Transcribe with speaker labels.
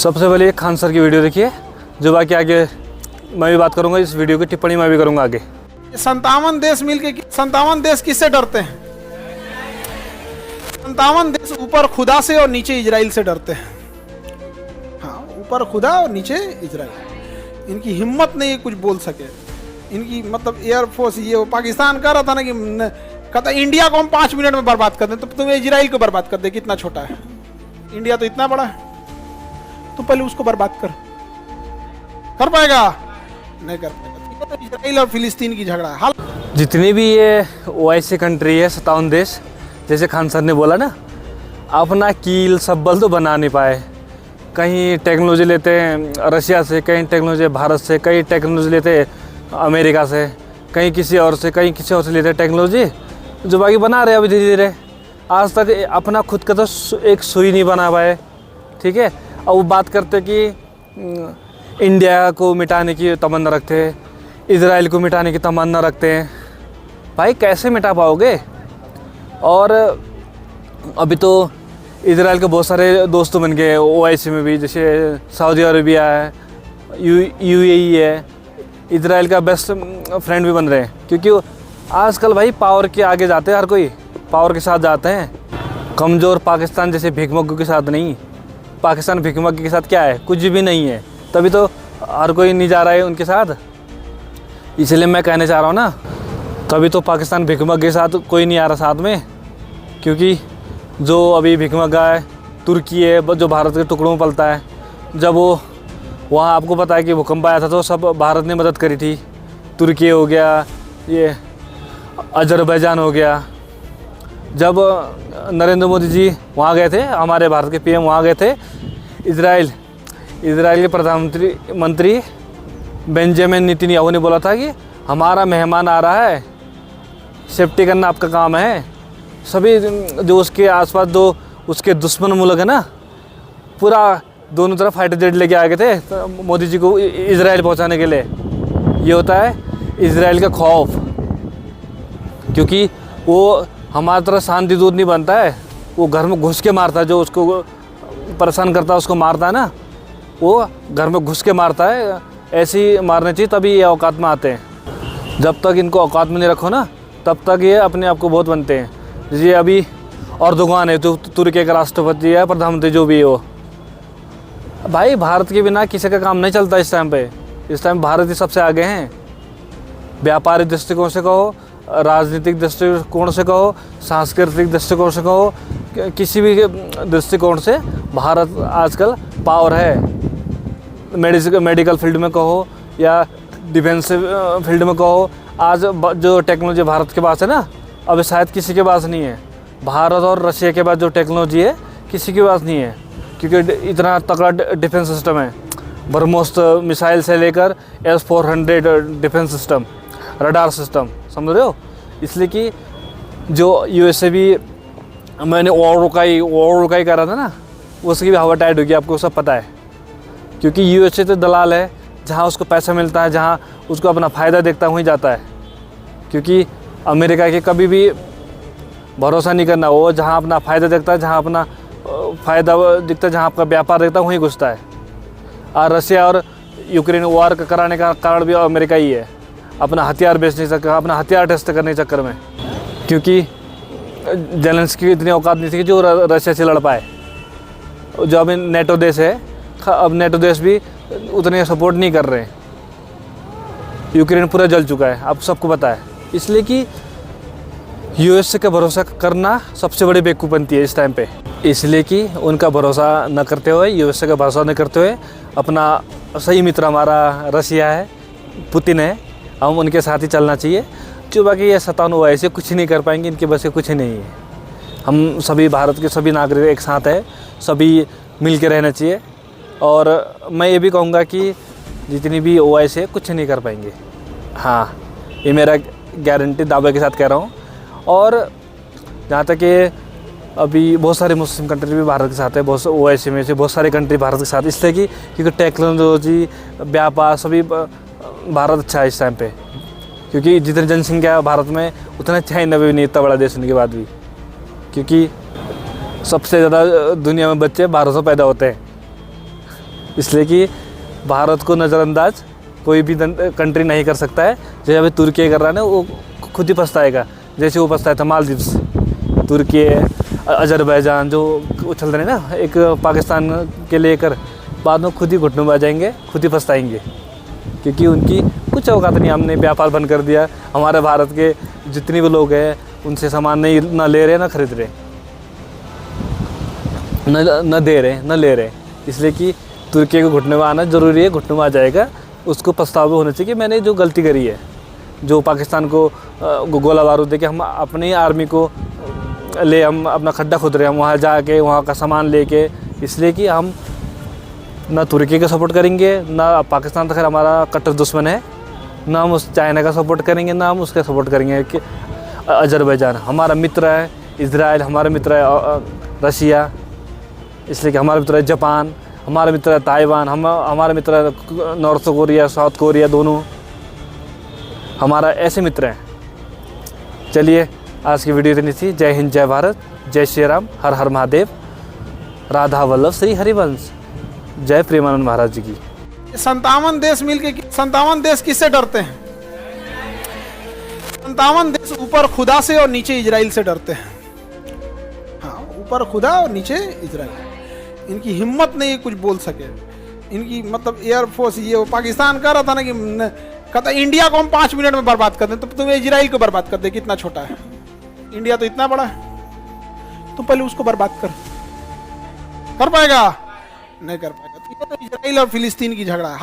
Speaker 1: सबसे पहले खान सर की वीडियो देखिए, जो बाकी आगे मैं भी बात करूंगा, इस वीडियो की टिप्पणी मैं भी करूंगा आगे।
Speaker 2: 57 देश मिलके 57 देश किससे डरते हैं? 57 देश ऊपर खुदा से और नीचे इजराइल से डरते हैं। हाँ, ऊपर खुदा और नीचे इजराइल। इनकी हिम्मत नहीं है कुछ बोल सके। इनकी मतलब एयरफोर्स ये पाकिस्तान कह रहा था ना कि कहता इंडिया को हम 5 मिनट में बर्बाद कर दें, तो तुम्हें इजराइल को बर्बाद कर दे। कितना छोटा है इंडिया, तो इतना बड़ा है। तो पहले उसको बर्बाद कर पाएगा? नहीं कर पाएगा। तो इजराइल और फिलिस्तीन की झगड़ा है। हाल
Speaker 1: जितनी भी ये ओआईसी कंट्री है, 57 देश, जैसे खान सर ने बोला ना, अपना कील सब्बल तो बना नहीं पाए। कहीं टेक्नोलॉजी लेते हैं रशिया से, कहीं टेक्नोलॉजी भारत से, कहीं टेक्नोलॉजी लेते हैं अमेरिका से, कहीं किसी और से, कहीं किसी और से लेते हैं टेक्नोलॉजी, जो बाकी बना रहे हैं अभी धीरे धीरे। आज तक अपना खुद का तो एक सुई नहीं बना पाए, ठीक है। अब वो बात करते कि इंडिया को मिटाने की तमन्ना रखते हैं, इजराइल को मिटाने की तमन्ना रखते हैं। भाई कैसे मिटा पाओगे? और अभी तो इजराइल के बहुत सारे दोस्त बन गए ओआईसी में भी, जैसे सऊदी अरेबिया है, यूएई है, इजराइल का बेस्ट फ्रेंड भी बन रहे हैं। क्योंकि आजकल भाई पावर के आगे जाते हैं, हर कोई पावर के साथ जाते हैं। कमज़ोर पाकिस्तान जैसे भिखमंगों के साथ नहीं। पाकिस्तान भिखमंगे के साथ क्या है? कुछ भी नहीं है। तभी तो हर कोई नहीं जा रहा है उनके साथ। इसलिए मैं कहना चाह रहा हूँ ना, तभी तो पाकिस्तान भिखमंगे के साथ कोई नहीं आ रहा साथ में। क्योंकि जो अभी भिखमंगा है तुर्की है, जो भारत के टुकड़ों में पलता है। जब वो वहाँ आपको पता है कि भूकंप आया था तो सब भारत ने मदद करी थी। तुर्की हो गया, ये अजरबैजान हो गया। जब नरेंद्र मोदी जी वहाँ गए थे, हमारे भारत के पीएम वहाँ गए थे, इजराइल के प्रधानमंत्री बेंजामिन नेतन्याहू ने बोला था कि हमारा मेहमान आ रहा है, सेफ्टी करना आपका काम है। सभी जो उसके आसपास जो उसके दुश्मन मुल्क है ना, पूरा दोनों तरफ फाइटर जेट लेके आ गए थे तो मोदी जी को इजराइल पहुंचाने के लिए। ये होता है इजराइल का खौफ। क्योंकि वो हमारी तरह शांति दूत नहीं बनता है, वो घर में घुस के मारता है। जो उसको परेशान करता है उसको मारता है ना, वो घर में घुस के मारता है। ऐसे ही मारने चाहिए, तभी ये औकात में आते हैं। जब तक इनको औकात में नहीं रखो ना, तब तक ये अपने आप को बहुत बनते हैं। जैसे अभी एर्दोगान है, तो तुर्की का राष्ट्रपति है, प्रधानमंत्री जो भी हो। भाई भारत के बिना किसी का काम नहीं चलता इस टाइम पे। इस टाइम भारत ही सबसे आगे हैं। व्यापारिक दृष्टिकोण से कहो, राजनीतिक दृष्टिकोण से कहो, सांस्कृतिक दृष्टिकोण से कहो, किसी भी दृष्टिकोण से भारत आजकल पावर है। मेडिकल फील्ड में कहो या डिफेंस फील्ड में कहो, आज जो टेक्नोलॉजी भारत के पास है ना, अब शायद किसी के पास नहीं है। भारत और रशिया के पास जो टेक्नोलॉजी है किसी के पास नहीं है। क्योंकि इतना तगड़ा डिफेंस सिस्टम है, ब्रह्मोस मिसाइल से लेकर S-400 defence system, radar system, समझ रहे हो। इसलिए कि जो यूएसए भी, मैंने और रुकाई कर रहा था ना, उसकी भी हवा टाइट होगी, आपको सब पता है। क्योंकि यूएसए तो दलाल है, जहाँ उसको पैसा मिलता है, जहाँ उसको अपना फ़ायदा देखता वहीं जाता है। क्योंकि अमेरिका के कभी भी भरोसा नहीं करना, वो जहाँ अपना फ़ायदा देखता है, जहाँ अपना फ़ायदा दिखता है, जहाँ आपका व्यापार देखता है वहीं घुसता है। और रशिया और यूक्रेन वॉर कराने का कारण भी अमेरिका ही है, अपना हथियार बेचने चक्कर, अपना हथियार टेस्ट करने के चक्कर में। क्योंकि जेलेंस्की की इतनी औकात नहीं थी कि जो रशिया से लड़ पाए। जो अभी नेटो देश है, अब नेटो देश भी उतने सपोर्ट नहीं कर रहे हैं। यूक्रेन पूरा जल चुका है, अब सबको पता है। इसलिए कि यूएसए का भरोसा करना सबसे बड़ी बेवकूफ़पंती है इस टाइम पे। इसलिए कि उनका भरोसा न करते हुए, यूएसए का भरोसा न करते हुए, अपना सही मित्र हमारा रशिया है, पुतिन है, हम उनके साथ ही चलना चाहिए। जो बाकी ये 57 ऐसे कुछ नहीं कर पाएंगे, इनके बस से कुछ नहीं है। हम सभी भारत के सभी नागरिक एक साथ है, सभी मिल के रहना चाहिए। और मैं ये भी कहूँगा कि जितनी भी ओआईसी है कुछ नहीं कर पाएंगे। हाँ, ये मेरा गारंटी दावे के साथ कह रहा हूँ। और जहाँ तक ये अभी बहुत सारे मुस्लिम कंट्री भी भारत के साथ है, बहुत ओआईसी में से बहुत सारे कंट्री भारत के साथ, इसलिए कि क्योंकि टेक्नोलॉजी, व्यापार, सभी भारत अच्छा है इस टाइम पे। क्योंकि जितनी जनसंख्या भारत में, उतना चाइना में भी नहीं, इतना बड़ा देश होने के बाद भी। क्योंकि सबसे ज़्यादा दुनिया में बच्चे भारत से पैदा होते हैं। इसलिए कि भारत को नज़रअंदाज कोई भी कंट्री नहीं कर सकता है। जैसे अभी तुर्की कर रहा है ना, वो खुद ही पछताएगा, जैसे वो पछताया था मालदीव्स, तुर्की, अजरबैजान जो उछल रहे हैं ना एक पाकिस्तान के लेकर, बाद में खुद ही घुटनों में आ जाएंगे, खुद ही पछताएंगे, क्योंकि उनकी कुछ औकात नहीं। हमने व्यापार बंद कर दिया, हमारे भारत के जितने भी लोग हैं उनसे सामान नहीं ना ले रहे ना खरीद रहे, न दे रहे न ले रहे, इसलिए कि तुर्की को घुटने में आना ज़रूरी है। घुटने में आ जाएगा, उसको पछतावा होना चाहिए कि मैंने जो गलती करी है, जो पाकिस्तान को गोला बारूद दे के हम अपनी आर्मी को हम अपना खड्डा खुद रहे, हम वहाँ जाके वहाँ का सामान लेके, इसलिए कि हम ना तुर्की का सपोर्ट करेंगे, ना पाकिस्तान तो खैर हमारा कट्टर दुश्मन है, ना हम उस चाइना का सपोर्ट करेंगे, ना हम उसका सपोर्ट करेंगे कि अजरबैजान हमारा मित्र है, इजराइल हमारा मित्र है, रशिया इसलिए कि हमारा मित्र है, जापान हमारा मित्र है, ताइवान हमारा मित्र है, नॉर्थ कोरिया साउथ कोरिया दोनों हमारा ऐसे मित्र हैं। चलिए आज की वीडियो इतनी थी। जय हिंद, जय भारत, जय श्री राम, हर हर महादेव, राधा वल्लभ श्री हरिवंश, जय प्रेमानंद महाराज जी की।
Speaker 2: 57 देश मिलके 57 देश किससे डरते हैं? 57 देश ऊपर खुदा से और नीचे इजराइल से डरते हैं। हाँ, ऊपर खुदा और नीचे इजराइल। इनकी हिम्मत नहीं है कुछ बोल सके। इनकी मतलब एयरफोर्स ये पाकिस्तान कह रहा था ना कि कहता इंडिया को हम 5 मिनट में बर्बाद कर दें, तो तुम इजराइल को बर्बाद कर दे, कितना छोटा है इंडिया, तो इतना बड़ा है, तुम पहले उसको बर्बाद कर पाएगा? नहीं कर पाएगा। तो इजराइल और फिलिस्तीन की झगड़ा है।